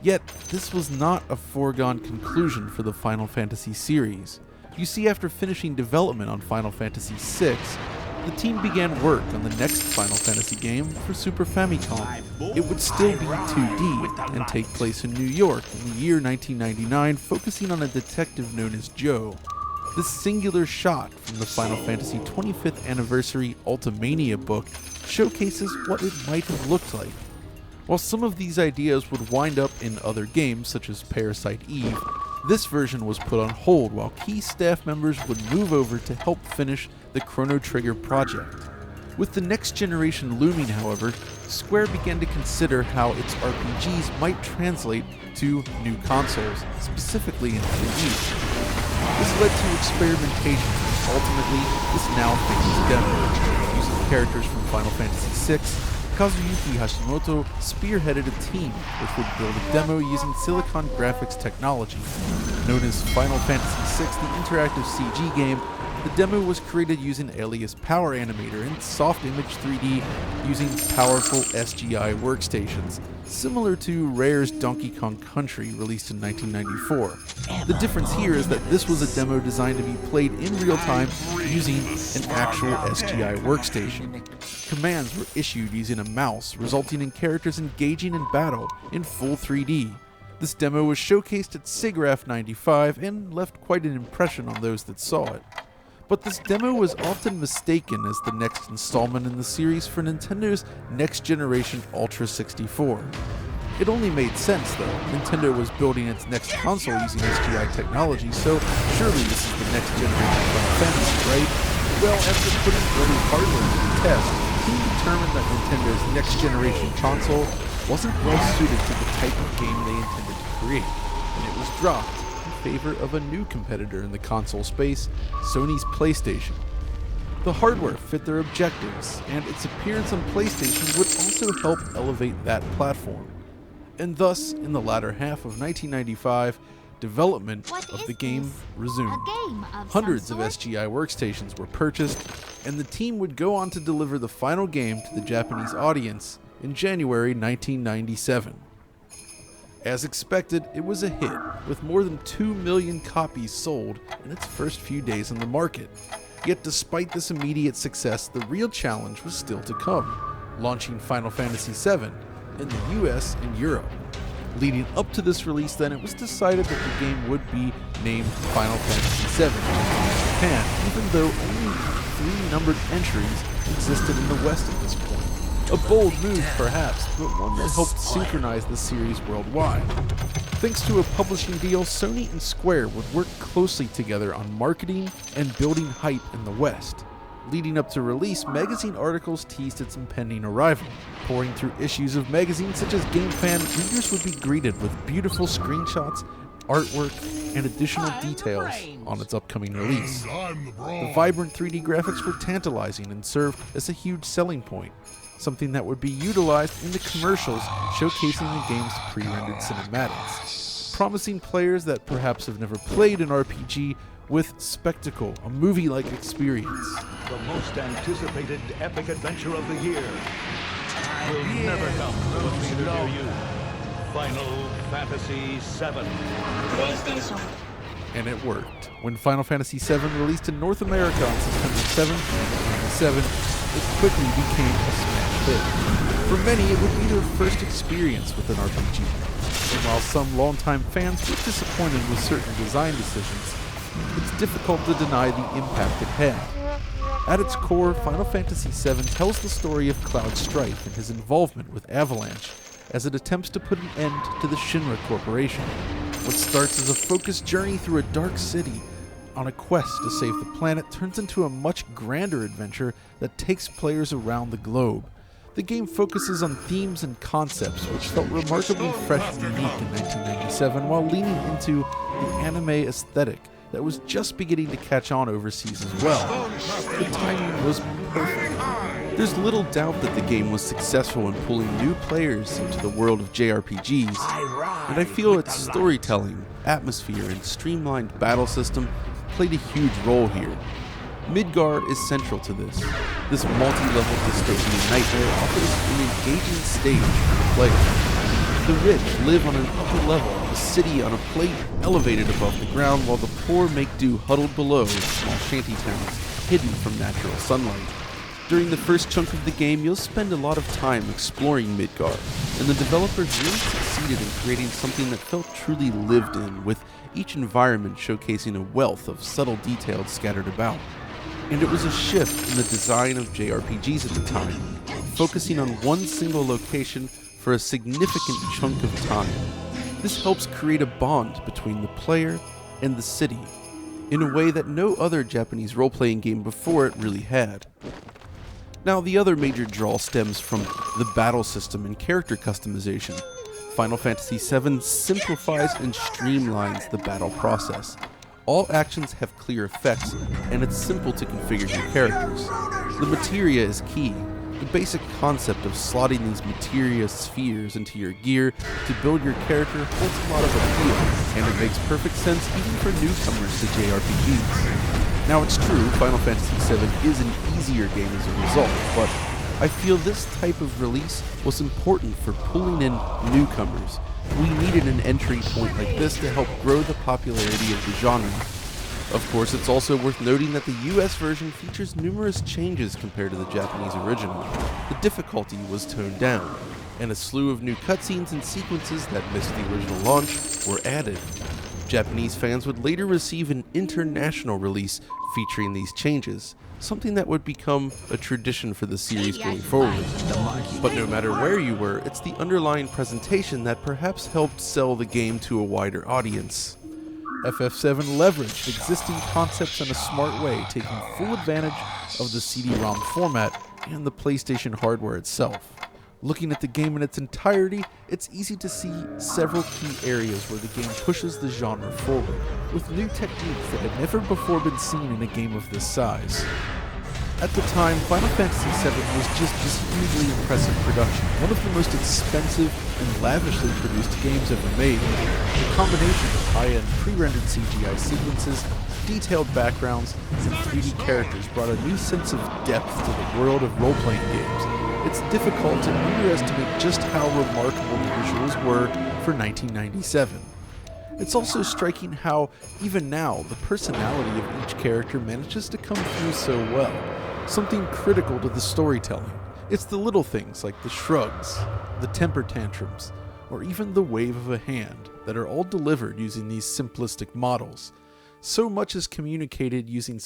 Yet, this was not a foregone conclusion for the Final Fantasy series. You see, after finishing development on Final Fantasy VI, the team began work on the next Final Fantasy game for Super Famicom. It would still be 2D and take place in New York in the year 1999, focusing on a detective known as Joe. This singular shot from the Final Fantasy 25th Anniversary Ultimania book showcases what it might have looked like. While some of these ideas would wind up in other games such as Parasite Eve, this version was put on hold while key staff members would move over to help finish the Chrono Trigger project. With the next generation looming, however, Square began to consider how its RPGs might translate to new consoles, specifically in 3D. This led to experimentation, and ultimately, this now famous demo. Using characters from Final Fantasy VI, Kazuyuki Hashimoto spearheaded a team which would build a demo using Silicon Graphics technology. Known as Final Fantasy VI, the interactive CG game, the demo was created using Alias Power Animator and Soft Image 3D using powerful SGI workstations, similar to Rare's Donkey Kong Country released in 1994. The difference here is that this was a demo designed to be played in real time using an actual SGI workstation. Commands were issued using a mouse, resulting in characters engaging in battle in full 3D. This demo was showcased at SIGGRAPH 95 and left quite an impression on those that saw it. But this demo was often mistaken as the next installment in the series for Nintendo's next-generation Ultra 64. It only made sense though. Nintendo was building its next console using SGI technology, so surely this is the next generation Final Fantasy, right? Well, after putting early hardware to the test, the team determined that Nintendo's next-generation console wasn't well suited to the type of game they intended to create, and it was dropped in favor of a new competitor in the console space, Sony's PlayStation. The hardware fit their objectives, and its appearance on PlayStation would also help elevate that platform. And thus, in the latter half of 1995, development of the game resumed. Hundreds of SGI workstations were purchased, and the team would go on to deliver the final game to the Japanese audience in January 1997. As expected, it was a hit, with more than 2 million copies sold in its first few days on the market. Yet despite this immediate success, the real challenge was still to come, launching Final Fantasy VII in the US and Europe. Leading up to this release then, it was decided that the game would be named Final Fantasy VII in Japan, even though only 3 numbered entries existed in the West at this point. A bold move perhaps, but one that helped synchronize the series worldwide. Thanks to a publishing deal, Sony and Square would work closely together on marketing and building hype in the West. Leading up to release, magazine articles teased its impending arrival. Pouring through issues of magazines such as GameFan, readers would be greeted with beautiful screenshots, artwork, and additional details on its upcoming release. The vibrant 3D graphics were tantalizing and served as a huge selling point, something that would be utilized in the commercials showcasing the game's pre-rendered cinematics, promising players that perhaps have never played an RPG with spectacle, a movie-like experience. The most anticipated epic adventure of the year will never come to a theater near you. Final Fantasy VII. PlayStation. And it worked. When Final Fantasy VII released in North America on September 7, 1997, it quickly became a smash hit. For many, it would be their first experience with an RPG. And while some longtime fans were disappointed with certain design decisions, it's difficult to deny the impact it had. At its core, Final Fantasy VII tells the story of Cloud Strife and his involvement with Avalanche as it attempts to put an end to the Shinra Corporation. What starts as a focused journey through a dark city on a quest to save the planet turns into a much grander adventure that takes players around the globe. The game focuses on themes and concepts which felt remarkably fresh and unique in 1997 while leaning into the anime aesthetic that was just beginning to catch on overseas as well. The timing was perfect. There's little doubt that the game was successful in pulling new players into the world of JRPGs, and I feel its storytelling, atmosphere, and streamlined battle system played a huge role here. Midgar is central to this. This multi-level dystopian nightmare offers an engaging stage for the player. The rich live on an upper level, a city on a plate elevated above the ground, while the poor make do huddled below in small shanty towns, hidden from natural sunlight. During the first chunk of the game, you'll spend a lot of time exploring Midgar, and the developers really succeeded in creating something that felt truly lived in, with each environment showcasing a wealth of subtle details scattered about. And it was a shift in the design of JRPGs at the time, focusing on one single location for a significant chunk of time. This helps create a bond between the player and the city, in a way that no other Japanese role-playing game before it really had. Now, the other major draw stems from the battle system and character customization. Final Fantasy VII simplifies and streamlines the battle process. All actions have clear effects, and it's simple to configure your characters. The materia is key. The basic concept of slotting these materia spheres into your gear to build your character holds a lot of appeal, and it makes perfect sense even for newcomers to JRPGs. Now, it's true, Final Fantasy VII is an easier game as a result, but I feel this type of release was important for pulling in newcomers. We needed an entry point like this to help grow the popularity of the genre. Of course, it's also worth noting that the US version features numerous changes compared to the Japanese original. The difficulty was toned down, and a slew of new cutscenes and sequences that missed the original launch were added. Japanese fans would later receive an international release featuring these changes, something that would become a tradition for the series going forward. But no matter where you were, it's the underlying presentation that perhaps helped sell the game to a wider audience. FF7 leveraged existing concepts in a smart way, taking full advantage of the CD-ROM format and the PlayStation hardware itself. Looking at the game in its entirety, it's easy to see several key areas where the game pushes the genre forward, with new techniques that had never before been seen in a game of this size. At the time, Final Fantasy VII was just this hugely impressive production, one of the most expensive and lavishly produced games ever made. The combination of high-end pre-rendered CGI sequences, detailed backgrounds, and 3D characters brought a new sense of depth to the world of role-playing games. It's difficult to underestimate just how remarkable the visuals were for 1997. It's also striking how, even now, the personality of each character manages to come through so well, something critical to the storytelling. It's the little things like the shrugs, the temper tantrums, or even the wave of a hand that are all delivered using these simplistic models. So much is communicated using